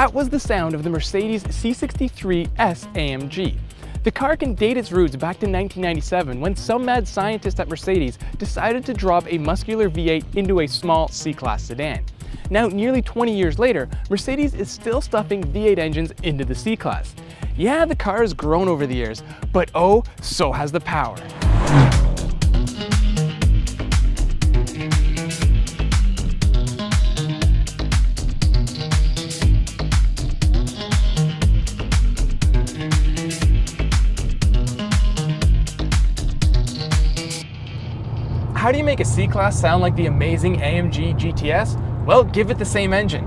That was the sound of the Mercedes C63 S AMG. The car can date its roots back to 1997 when some mad scientist at Mercedes decided to drop a muscular V8 into a small C-Class sedan. Now, nearly 20 years later, Mercedes is still stuffing V8 engines into the C-Class. Yeah, the car has grown over the years, but oh, so has the power. How do you make a C-Class sound like the amazing AMG GTS? Well, give it the same engine.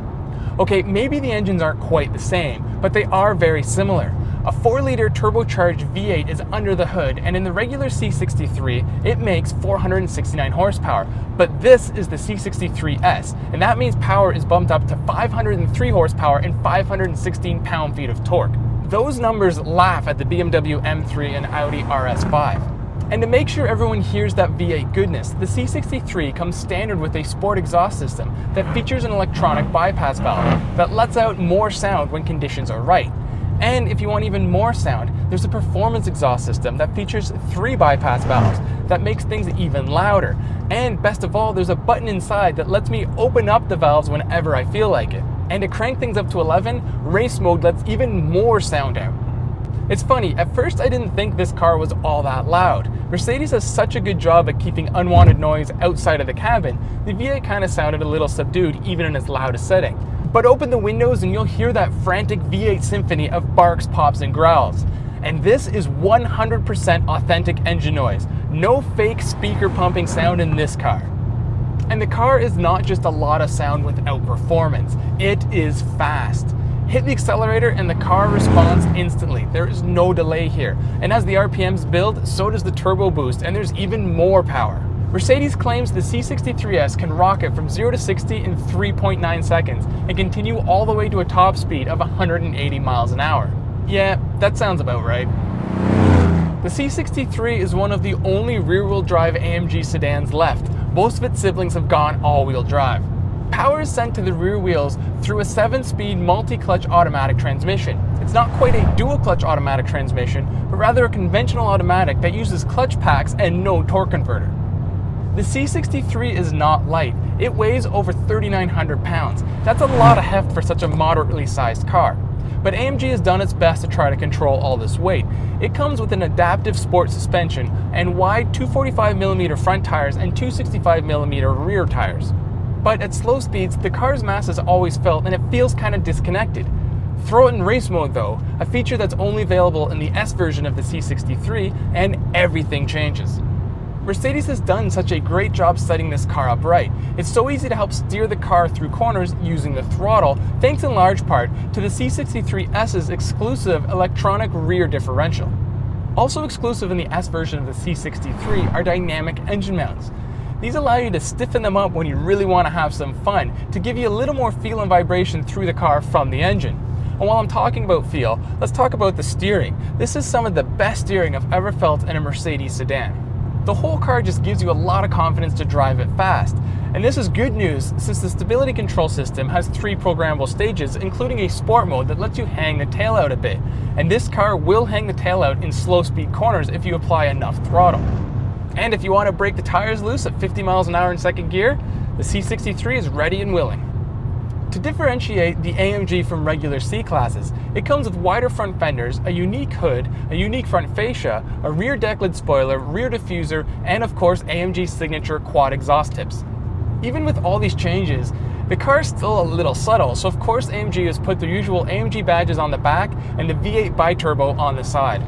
Okay, maybe the engines aren't quite the same, but they are very similar. A 4-liter turbocharged V8 is under the hood, and in the regular C63, it makes 469 horsepower. But this is the C63S, and that means power is bumped up to 503 horsepower and 516 pound-feet of torque. Those numbers laugh at the BMW M3 and Audi RS5. And to make sure everyone hears that V8 goodness, the C63 comes standard with a sport exhaust system that features an electronic bypass valve that lets out more sound when conditions are right. And if you want even more sound, there's a performance exhaust system that features 3 bypass valves that makes things even louder. And best of all, there's a button inside that lets me open up the valves whenever I feel like it. And to crank things up to 11, race mode lets even more sound out. It's funny, at first I didn't think this car was all that loud. Mercedes does such a good job at keeping unwanted noise outside of the cabin, the V8 kind of sounded a little subdued even in its loudest setting. But open the windows and you'll hear that frantic V8 symphony of barks, pops, and growls. And this is 100% authentic engine noise. No fake speaker pumping sound in this car. And the car is not just a lot of sound without performance, it is fast. Hit the accelerator and the car responds instantly. There is no delay here. And as the RPMs build, so does the turbo boost, and there's even more power. Mercedes claims the C63S can rocket from 0 to 60 in 3.9 seconds and continue all the way to a top speed of 180 miles an hour. Yeah, that sounds about right. The C63 is one of the only rear-wheel drive AMG sedans left. Most of its siblings have gone all-wheel drive. Power is sent to the rear wheels through a 7-speed multi-clutch automatic transmission. It's not quite a dual-clutch automatic transmission, but rather a conventional automatic that uses clutch packs and no torque converter. The C63 is not light. It weighs over 3,900 pounds. That's a lot of heft for such a moderately sized car. But AMG has done its best to try to control all this weight. It comes with an adaptive sport suspension and wide 245mm front tires and 265mm rear tires. But at slow speeds, the car's mass is always felt and it feels kind of disconnected. Throw it in race mode though, a feature that's only available in the S version of the C63, and everything changes. Mercedes has done such a great job setting this car up right. It's so easy to help steer the car through corners using the throttle, thanks in large part to the C63S's exclusive electronic rear differential. Also exclusive in the S version of the C63 are dynamic engine mounts. These allow you to stiffen them up when you really want to have some fun, to give you a little more feel and vibration through the car from the engine. And while I'm talking about feel, let's talk about the steering. This is some of the best steering I've ever felt in a Mercedes sedan. The whole car just gives you a lot of confidence to drive it fast. And this is good news since the stability control system has 3 programmable stages, including a sport mode that lets you hang the tail out a bit. And this car will hang the tail out in slow speed corners if you apply enough throttle. And if you want to break the tires loose at 50 miles an hour in second gear, the C63 is ready and willing. To differentiate the AMG from regular C-Classes, it comes with wider front fenders, a unique hood, a unique front fascia, a rear deck lid spoiler, rear diffuser, and of course AMG's signature quad exhaust tips. Even with all these changes, the car is still a little subtle, so of course AMG has put their usual AMG badges on the back and the V8 biturbo on the side.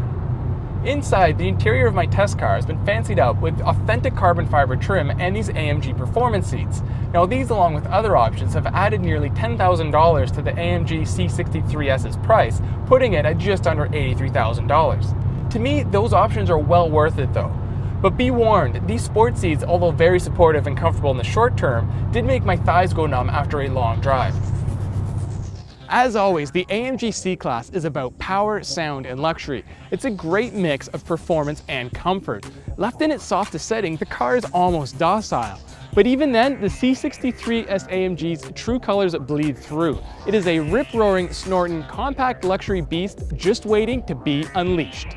Inside, the interior of my test car has been fancied up with authentic carbon fiber trim and these AMG performance seats. Now these, along with other options, have added nearly $10,000 to the AMG C63S's price, putting it at just under $83,000. To me, those options are well worth it though. But be warned, these sport seats, although very supportive and comfortable in the short term, did make my thighs go numb after a long drive. As always, the AMG C-Class is about power, sound, and luxury. It's a great mix of performance and comfort. Left in its softest setting, the car is almost docile. But even then, the C63S AMG's true colors bleed through. It is a rip-roaring, snorting, compact luxury beast just waiting to be unleashed.